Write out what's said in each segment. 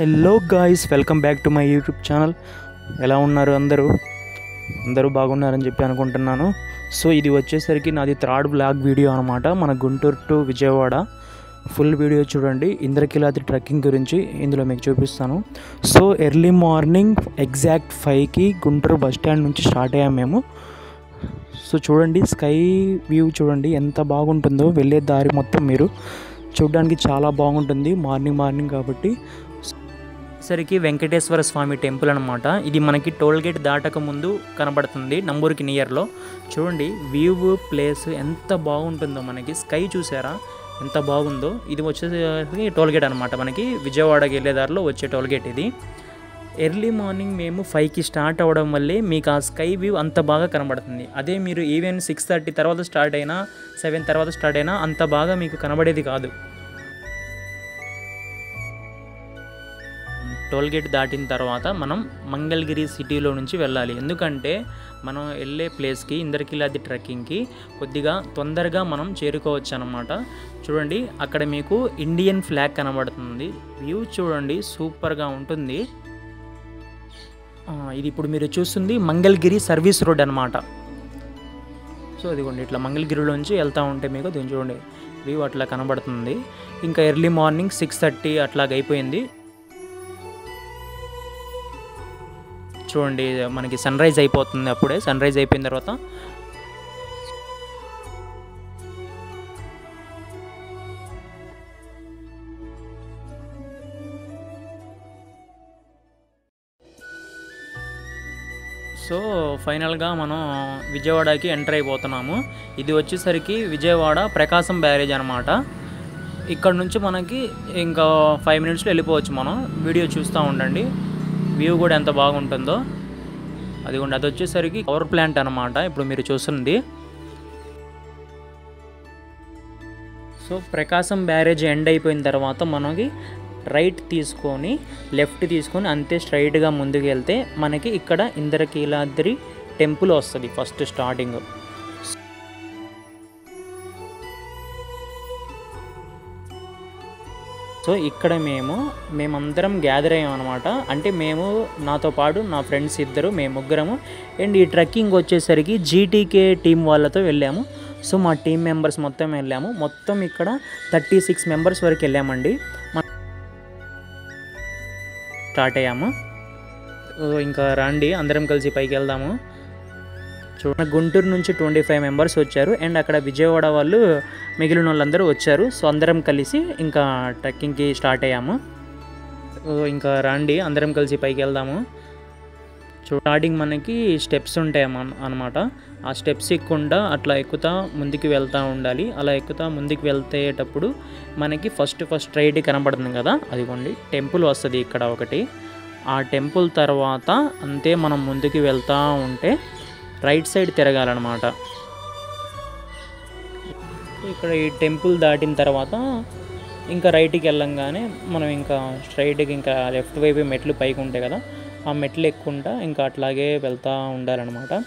Hello guys, welcome back to my YouTube channel. ఎలా ఉన్నారు అందరూ బాగున్నారని చెప్పి అనుకుంటున్నాను. సో ఇది వచ్చేసరికి నాది థర్డ్ బ్లాగ్ వీడియో అనమాట. మన Guntur to Vijayawada full video చూడండి. ఇంద్రకీలాద్రి ట్రెక్కింగ్ గురించి ఇందులో మీకు చూపిస్తాను. సో ఎర్లీ మార్నింగ్ ఎగ్జాక్ట్ 5కి గుంటూరు బస్ స్టాండ్ నుంచి స్టార్ట్ అయ్యాము మేము. సో చూడండి, స్కై వ్యూ చూడండి ఎంత బాగుంటుందో. వెళ్ళే దారి మొత్తం మీరు చూడడానికి చాలా బాగుంటుంది మార్నింగ్ కాబట్టి. సరికి వెంకటేశ్వర స్వామి టెంపుల్ అనమాట. ఇది మనకి టోల్ గేట్ దాటక ముందు కనబడుతుంది, నంబూరుకి నియర్లో. చూడండి వ్యూ ప్లేస్ ఎంత బాగుంటుందో. మనకి స్కై చూసారా ఎంత బాగుందో. ఇది వచ్చేసరికి టోల్ గేట్ అనమాట, మనకి విజయవాడకి వెళ్ళే దారిలో వచ్చే టోల్ గేట్ ఇది. ఎర్లీ మార్నింగ్ మేము 5కి స్టార్ట్ అవ్వడం వల్లే మీకు ఆ స్కై వ్యూ అంత బాగా కనబడుతుంది. అదే మీరు ఈవెన్ 6:30 తర్వాత స్టార్ట్ అయినా 7 తర్వాత స్టార్ట్ అయినా అంత బాగా మీకు కనబడేది కాదు. టోల్గేట్ దాటిన తర్వాత మనం మంగళగిరి సిటీలో నుంచి వెళ్ళాలి. ఎందుకంటే మనం వెళ్ళే ప్లేస్కి ఇంద్రకీలాద్రి ట్రెక్కింగ్కి కొద్దిగా తొందరగా మనం చేరుకోవచ్చు అన్నమాట. చూడండి, అక్కడ మీకు ఇండియన్ ఫ్లాగ్ కనబడుతుంది. వ్యూ చూడండి సూపర్గా ఉంటుంది. ఇది ఇప్పుడు మీరు చూస్తుంది మంగళగిరి సర్వీస్ రోడ్ అనమాట. సో అదిగోండి, ఇట్లా మంగళగిరిలోంచి వెళ్తూ ఉంటే మీకు దీన్ని చూడండి వ్యూ అట్లా కనబడుతుంది. ఇంకా ఎర్లీ మార్నింగ్ 6:30 అట్లాగ అయిపోయింది. చూడండి, మనకి సన్ రైజ్ అయిపోతుంది. అప్పుడే సన్ రైజ్ అయిపోయిన తర్వాత సో ఫైనల్గా మనం విజయవాడకి ఎంటర్ అయిపోతున్నాము. ఇది వచ్చేసరికి విజయవాడ ప్రకాశం బ్యారేజ్ అనమాట. ఇక్కడ నుంచి మనకి ఇంకా 5 మినిట్స్లో వెళ్ళిపోవచ్చు మనం. వీడియో చూస్తూ ఉండండి, వ్యూ కూడా ఎంత బాగుంటుందో. అదిగోండి, అది వచ్చేసరికి పవర్ ప్లాంట్ అనమాట ఇప్పుడు మీరు చూస్తుంది. సో ప్రకాశం బ్యారేజ్ ఎండ్ అయిపోయిన తర్వాత మనకి రైట్ తీసుకొని లెఫ్ట్ తీసుకొని అంతే స్ట్రైట్గా ముందుకు వెళ్తే మనకి ఇక్కడ ఇంద్రకీలాద్రి టెంపుల్ వస్తుంది ఫస్ట్ స్టార్టింగ్. సో ఇక్కడ మేమందరం గ్యాదర్ అయ్యాం అనమాట. అంటే నాతో పాటు నా ఫ్రెండ్స్ ఇద్దరు, మేము ముగ్గురము. అండ్ ఈ ట్రెక్కింగ్ వచ్చేసరికి జీటీకే టీం వాళ్ళతో వెళ్ళాము. సో మా టీం మెంబర్స్ మొత్తం వెళ్ళాము. మొత్తం ఇక్కడ 36 మెంబర్స్ వరకు వెళ్ళామండి. స్టార్ట్ అయ్యాము. ఇంకా రండి అందరం కలిసి పైకి వెళ్దాము. చూడండి, గుంటూరు నుంచి 25 మెంబర్స్ వచ్చారు. అండ్ అక్కడ విజయవాడ వాళ్ళు మిగిలిన వాళ్ళందరూ వచ్చారు. సో అందరం కలిసి ఇంకా ట్రెక్కింగ్కి స్టార్ట్ అయ్యాము. ఇంకా రండి అందరం కలిసి పైకి వెళ్దాము. స్టార్టింగ్ మనకి స్టెప్స్ ఉంటాయి అన్నమాట. ఆ స్టెప్స్ ఎక్కుకుండా అట్లా ఎక్కుతా ముందుకు వెళ్తూ ఉండాలి. అలా ఎక్కుతా ముందుకు వెళ్తేటప్పుడు మనకి ఫస్ట్ స్ట్రైట్ కనబడుతుంది కదా, అదిగోండి టెంపుల్ వస్తుంది ఇక్కడ ఒకటి. ఆ టెంపుల్ తర్వాత అంతే మనం ముందుకు వెళ్తూ ఉంటే రైట్ సైడ్ తిరగాలన్నమాట. ఇక్కడ ఈ టెంపుల్ దాటిన తర్వాత ఇంకా రైట్కి వెళ్ళంగానే మనం ఇంకా స్ట్రైట్కి ఇంకా లెఫ్ట్ వైపు మెట్లు పైకి ఉంటాయి కదా, ఆ మెట్లు ఎక్కుంటా ఇంకా అట్లాగే వెళ్తూ ఉండాలన్నమాట.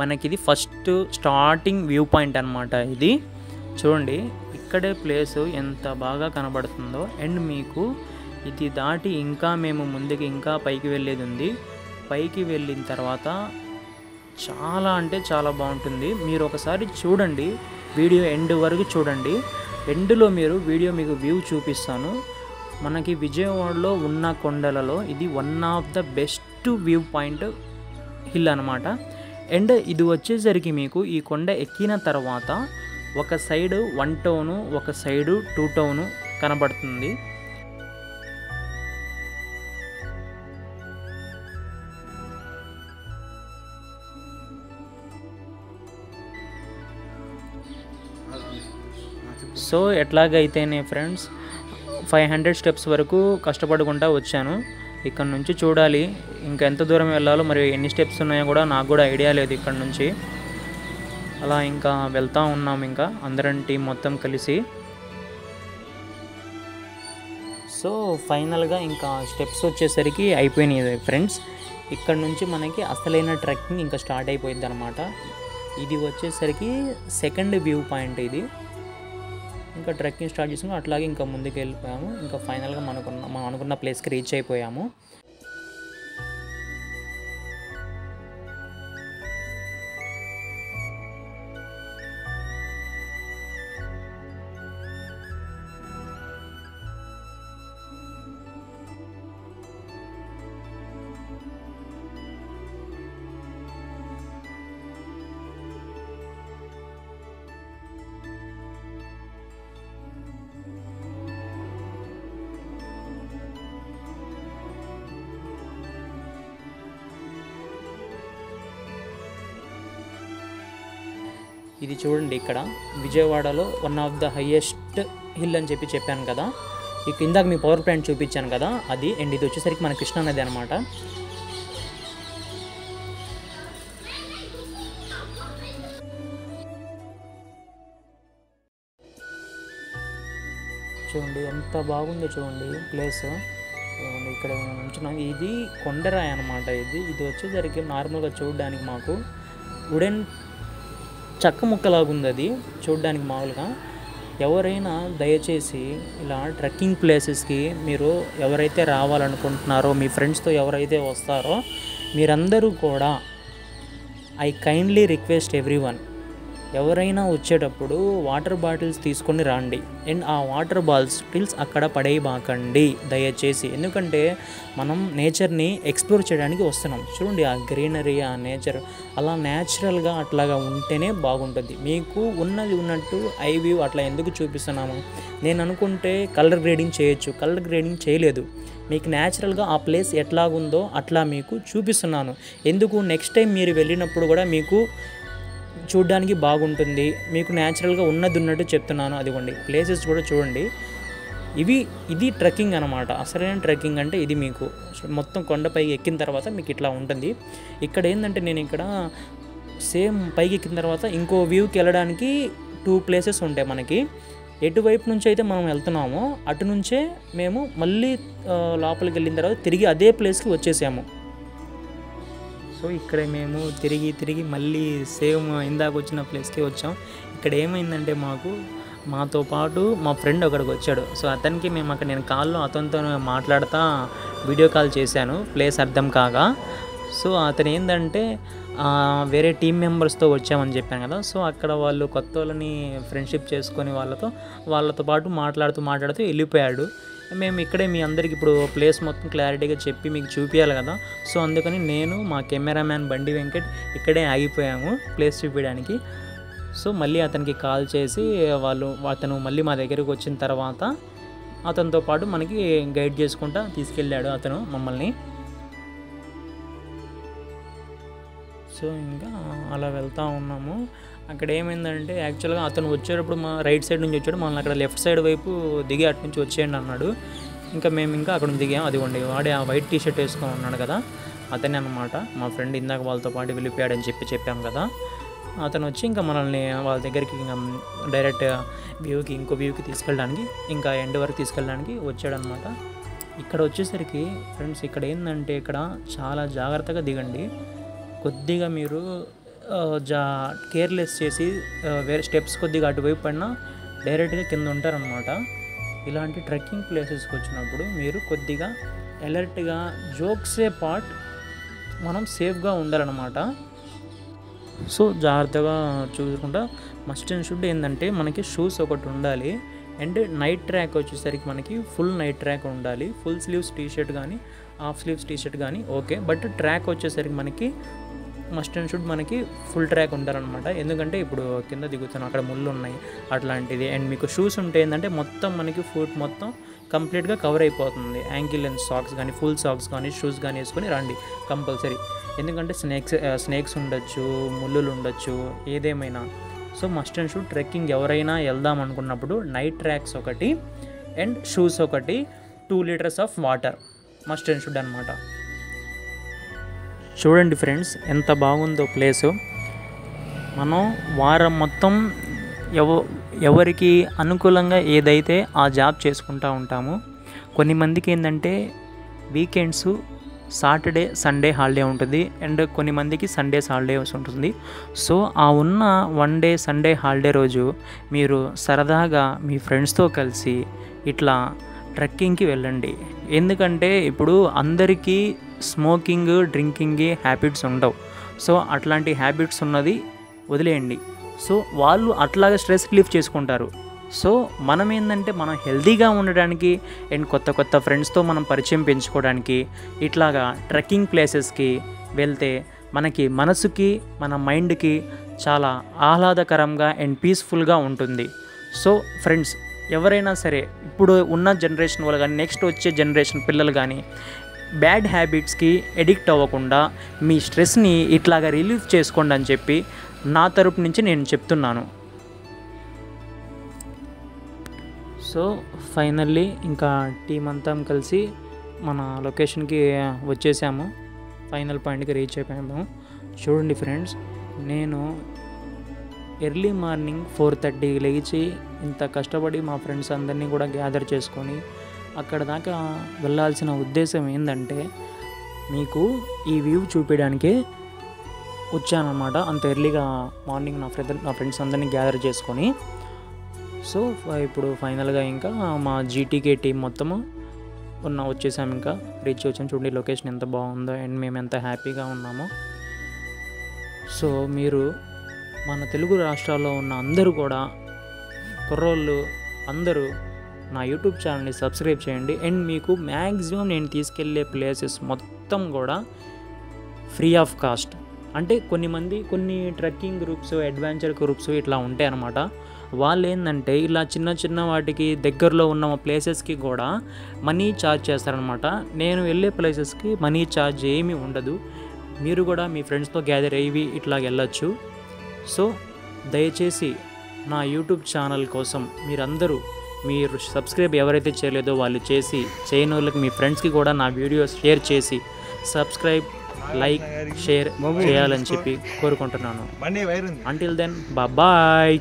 మనకి ఇది ఫస్ట్ స్టార్టింగ్ వ్యూ పాయింట్ అనమాట. ఇది చూడండి, ఇక్కడే ప్లేసు ఎంత బాగా కనబడుతుందో. అండ్ మీకు ఇది దాటి ఇంకా మేము ముందుకు ఇంకా పైకి వెళ్ళేది ఉంది. పైకి వెళ్ళిన తర్వాత చాలా అంటే చాలా బాగుంటుంది. మీరు ఒకసారి చూడండి, వీడియో ఎండ్ వరకు చూడండి. ఎండ్లో మీకు వ్యూ చూపిస్తాను. మనకి విజయవాడలో ఉన్న కొండలలో ఇది one of the best view point hill అనమాట. అండ్ ఇది వచ్చేసరికి మీకు ఈ కొండ ఎక్కిన తర్వాత ఒక సైడ్ 1 టౌను, ఒక సైడు 2 టౌను కనబడుతుంది. సో ఎట్లాగైతేనే ఫ్రెండ్స్ 500 స్టెప్స్ వరకు కష్టపడుకుంటూ వచ్చాను. ఇక్కడ నుంచి చూడాలి ఇంకా ఎంత దూరం వెళ్ళాలో, మరి ఎన్ని స్టెప్స్ ఉన్నాయో కూడా నాకు కూడా ఐడియా లేదు ఇక్కడ నుంచి. అలా ఇంకా వెళ్తూ ఉన్నాం ఇంకా అందరం టీం మొత్తం కలిసి. సో ఫైనల్గా ఇంకా స్టెప్స్ వచ్చేసరికి అయిపోయినాయి ఫ్రెండ్స్. ఇక్కడ నుంచి మనకి అసలైన ట్రెక్కింగ్ ఇంకా స్టార్ట్ అయిపోయింది అనమాట. ఇది వచ్చేసరికి సెకండ్ వ్యూ పాయింట్. ఇది ఇంకా ట్రెక్కింగ్ స్టార్ట్ చేసాము, అట్లాగే ఇంకా ముందుకు వెళ్ళిపోయాము. ఇంకా ఫైనల్గా మనం అనుకున్న ప్లేస్కి రీచ్ అయిపోయాము. ఇది చూడండి, ఇక్కడ విజయవాడలో one of the highest hill అని చెప్పాను కదా. ఇందాక మీ పవర్ ప్లాంట్ చూపించాను కదా అది. అండ్ ఇది వచ్చేసరికి మన కృష్ణా నది అనమాట. చూడండి ఎంత బాగుందో చూడండి ప్లేస్. ఇక్కడ ఉంచున్నాం. ఇది కొండరాయి అనమాట. ఇది వచ్చేసరికి నార్మల్గా చూడడానికి మాకు వుడెన్ చెక్క ముక్కలాగుంది అది చూడడానికి మామూలుగా. ఎవరైనా దయచేసి ఇలా ట్రెక్కింగ్ ప్లేసెస్కి మీరు ఎవరైతే రావాలనుకుంటున్నారో, మీ ఫ్రెండ్స్తో ఎవరైతే వస్తారో, మీరందరూ కూడా ఐ కైండ్లీ రిక్వెస్ట్ ఎవ్రీవన్, ఎవరైనా వచ్చేటప్పుడు వాటర్ బాటిల్స్ తీసుకొని రండి. అండ్ ఆ వాటర్ బాటిల్స్ అక్కడ పడేయబాకండి దయచేసి. ఎందుకంటే మనం నేచర్ని ఎక్స్ప్లోర్ చేయడానికి వస్తున్నాం. చూడండి ఆ గ్రీనరీ, ఆ నేచర్ అలా న్యాచురల్గా అట్లాగా ఉంటేనే బాగుంటుంది. మీకు ఉన్నది ఉన్నట్టు ఐ వ్యూ అట్లా ఎందుకు చూపిస్తున్నాము? నేను అనుకుంటే కలర్ గ్రేడింగ్ చేయొచ్చు, కలర్ గ్రేడింగ్ చేయలేదు. మీకు న్యాచురల్గా ఆ ప్లేస్ ఎట్లాగుందో అట్లా మీకు చూపిస్తున్నాను. ఎందుకు నెక్స్ట్ టైం మీరు వెళ్ళినప్పుడు కూడా మీకు చూడ్డానికి బాగుంటుంది. మీకు న్యాచురల్గా ఉన్నది ఉన్నట్టు చెప్తున్నాను. అదిగోండి ప్లేసెస్ కూడా చూడండి. ఇది ట్రెక్కింగ్ అనమాట. అసలైన ట్రెక్కింగ్ అంటే ఇది. మీకు మొత్తం కొండపైకి ఎక్కిన తర్వాత మీకు ఇట్లా ఉంటుంది. ఇక్కడ ఏంటంటే నేను ఇక్కడ సేమ్ పైకి ఎక్కిన తర్వాత ఇంకో వ్యూకి వెళ్ళడానికి 2 ప్లేసెస్ ఉంటాయి మనకి. ఎటువైపు నుంచి అయితే మనం వెళ్తున్నామో అటు నుంచే మేము మళ్ళీ లోపలికి వెళ్ళిన తర్వాత తిరిగి అదే ప్లేస్కి వచ్చేసాము. సో ఇక్కడ మేము తిరిగి మళ్ళీ సేమ్ ఇందాక వచ్చిన ప్లేస్కి వచ్చాం. ఇక్కడ ఏమైందంటే మాతో పాటు మా ఫ్రెండ్ ఒకడికి వచ్చాడు. సో అతనికి నేను కాల్లో అతనితో మాట్లాడుతూ వీడియో కాల్ చేశాను ప్లేస్ అర్థం కాగా. సో అతను ఏంటంటే వేరే టీం మెంబర్స్తో వచ్చామని చెప్పాను కదా. సో అక్కడ వాళ్ళు కొత్త వాళ్ళని ఫ్రెండ్షిప్ చేసుకొని వాళ్ళతో పాటు మాట్లాడుతూ వెళ్ళిపోయాడు. మేము ఇక్కడే మీ అందరికి ఇప్పుడు ప్లేస్ మొత్తం క్లారిటీగా చెప్పి మీకు చూపించాలి కదా. సో అందుకని నేను మా కెమెరామ్యాన్ బండి వెంకట్ ఇక్కడే ఆగిపోయాము ప్లేస్ చూపించడానికి. సో మళ్ళీ అతనికి కాల్ చేసి అతను మళ్ళీ మా దగ్గరికి వచ్చిన తర్వాత అతనితో పాటు మనకి గైడ్ చేసుకుంటా తీసుకెళ్ళాడు అతను మమ్మల్ని. సో ఇంకా అలా వెళ్తూ ఉన్నాము. అక్కడ ఏమైందంటే యాక్చువల్గా అతను వచ్చేటప్పుడు మా రైట్ సైడ్ నుంచి వచ్చాడు, మనల్ని అక్కడ లెఫ్ట్ సైడ్ వైపు దిగి అటు నుంచి వచ్చేయండి అన్నాడు. మేము అక్కడ దిగాము. అదిగోండి వాడే ఆ వైట్ టీషర్ట్ వేసుకొని ఉన్నాడు కదా, అతనే అనమాట మా ఫ్రెండ్. ఇందాక వాళ్ళతో పాటు వెళ్ళిపోయాడని చెప్పాం కదా. అతను వచ్చి ఇంకా మనల్ని వాళ్ళ దగ్గరికి ఇంకా డైరెక్ట్ ఇంకో వ్యూకి తీసుకెళ్ళడానికి, ఇంకా ఎండ్ వరకు తీసుకెళ్ళడానికి వచ్చాడనమాట. ఇక్కడ వచ్చేసరికి ఫ్రెండ్స్ ఇక్కడ ఏంటంటే ఇక్కడ చాలా జాగ్రత్తగా దిగండి. కొద్దిగా మీరు కేర్లెస్ చేసి వేరే స్టెప్స్ కొద్దిగా అటువైపు పడినా డైరెక్ట్గా కింద ఉంటారనమాట. ఇలాంటి ట్రెక్కింగ్ ప్లేసెస్కి వచ్చినప్పుడు మీరు కొద్దిగా అలర్ట్గా జోక్సే పార్ట్ మనం సేఫ్గా ఉండాలన్నమాట. సో జాగ్రత్తగా చూసుకుంటా మస్ట్ అండ్ షుడ్ ఏంటంటే మనకి షూస్ ఒకటి ఉండాలి. అండ్ నైట్ ట్రాక్ వచ్చేసరికి మనకి ఫుల్ నైట్ ట్రాక్ ఉండాలి. ఫుల్ స్లీవ్స్ టీషర్ట్ కానీ హాఫ్ స్లీవ్స్ టీషర్ట్ కానీ ఓకే. బట్ ట్రాక్ వచ్చేసరికి మనకి మస్ట్ అండ్ షుడ్ మనకి ఫుల్ ట్రాక్ ఉండాలన్నమాట. ఎందుకంటే ఇప్పుడు కింద దిగుతున్నాం, అక్కడ ముళ్ళు ఉన్నాయి అట్లాంటిది. అండ్ మీకు షూస్ ఉంటే ఏంటంటే మొత్తం మనకి ఫుట్ మొత్తం కంప్లీట్గా కవర్ అయిపోతుంది. యాంకిల్ లెంత్ సాక్స్ కానీ ఫుల్ సాక్స్ కానీ షూస్ కానీ వేసుకొని రండి కంపల్సరీ. ఎందుకంటే స్నేక్స్ ఉండొచ్చు, ముళ్ళులు ఉండొచ్చు, ఏదేమైనా. So must and should trekking ఎవరైనా వెళ్దాం అనుకున్నప్పుడు నైట్ ట్రాక్స్ ఒకటి అండ్ షూస్ ఒకటి, 2 litres of water must and should అనమాట. చూడండి ఫ్రెండ్స్ ఎంత బాగుందో ప్లేసు. మనం వారం మొత్తం ఎవరికి అనుకూలంగా ఏదైతే ఆ జాబ్ చేసుకుంటూ ఉంటామో. కొన్ని మందికి ఏంటంటే వీకెండ్స్ సాటర్డే సండే హాలిడే ఉంటుంది, అండ్ కొన్ని మందికి సండేస్ హాలిడేస్ ఉంటుంది. సో ఆ ఉన్న 1 డే సండే హాలిడే రోజు మీరు సరదాగా మీ ఫ్రెండ్స్తో కలిసి ఇట్లా ట్రెక్కింగ్కి వెళ్ళండి. ఎందుకంటే ఇప్పుడు అందరికీ స్మోకింగ్ డ్రింకింగ్ హ్యాబిట్స్ ఉండవు. సో అట్లాంటి హ్యాబిట్స్ ఉన్నది వదిలేయండి. సో వాళ్ళు అట్లాగే స్ట్రెస్ రిలీఫ్ చేసుకుంటారు. సో మనం ఏంటంటే మనం హెల్తీగా ఉండడానికి అండ్ కొత్త కొత్త ఫ్రెండ్స్తో మనం పరిచయం పెంచుకోవడానికి ఇట్లాగా ట్రెక్కింగ్ ప్లేసెస్కి వెళ్తే మనకి మనసుకి మన మైండ్కి చాలా ఆహ్లాదకరంగా అండ్ పీస్ఫుల్గా ఉంటుంది. సో ఫ్రెండ్స్, ఎవరైనా సరే ఇప్పుడు ఉన్న జనరేషన్ వాళ్ళు కానీ నెక్స్ట్ వచ్చే జనరేషన్ పిల్లలు కానీ బ్యాడ్ హ్యాబిట్స్కి ఎడిక్ట్ అవ్వకుండా మీ స్ట్రెస్ని ఇట్లాగా రిలీఫ్ చేసుకోండి అని చెప్పి నా తరపు నుంచి నేను చెప్తున్నాను. సో ఫైనల్లీ ఇంకా టీం అంతా కలిసి మన లొకేషన్కి వచ్చేసాము, ఫైనల్ పాయింట్కి రీచ్ అయిపోయాము. చూడండి ఫ్రెండ్స్, నేను ఎర్లీ మార్నింగ్ 4:30కి లేచి ఇంత కష్టపడి మా ఫ్రెండ్స్ అందరినీ కూడా గ్యాదర్ చేసుకొని అక్కడ దాకా వెళ్ళాల్సిన ఉద్దేశం ఏంటంటే మీకు ఈ వ్యూ చూపించడానికే వచ్చానమాట. అంత ఎర్లీగా మార్నింగ్ నా ఫ్రెండ్స్ అందరినీ గ్యాదర్ చేసుకొని. సో ఇప్పుడు ఫైనల్గా ఇంకా మా జీటీకే టీం మొత్తము వచ్చేసాము, ఇంకా రీచ్ వచ్చాము. చూడండి లొకేషన్ ఎంత బాగుందో అండ్ మేము ఎంత హ్యాపీగా ఉన్నామో. సో మీరు మన తెలుగు రాష్ట్రాల్లో ఉన్న అందరూ కూడా కుర్రోళ్ళు అందరూ నా యూట్యూబ్ ఛానల్ని సబ్స్క్రైబ్ చేయండి. అండ్ మీకు మ్యాక్సిమం నేను తీసుకెళ్ళే ప్లేసెస్ మొత్తం కూడా ఫ్రీ ఆఫ్ కాస్ట్. అంటే కొన్ని ట్రెక్కింగ్ గ్రూప్స్ అడ్వెంచర్ గ్రూప్స్ ఇట్లా ఉంటాయి అన్నమాట. వాళ్ళు ఏంటంటే ఇలా చిన్న చిన్న వాటికి దగ్గరలో ఉన్న ప్లేసెస్కి కూడా మనీ ఛార్జ్ చేస్తారనమాట. నేను వెళ్ళే ప్లేసెస్కి మనీ ఛార్జ్ ఏమీ ఉండదు. మీరు కూడా మీ ఫ్రెండ్స్తో గ్యాదర్ అయ్యి ఇట్లా వెళ్ళొచ్చు. సో దయచేసి నా యూట్యూబ్ ఛానల్ కోసం మీరు సబ్స్క్రైబ్ ఎవరైతే చేయలేదో వాళ్ళు చేయని వాళ్ళకి మీ ఫ్రెండ్స్కి కూడా నా వీడియోస్ షేర్ చేసి సబ్స్క్రైబ్ లైక్ షేర్ చేయాలని చెప్పి కోరుకుంటున్నాను. Until then bye.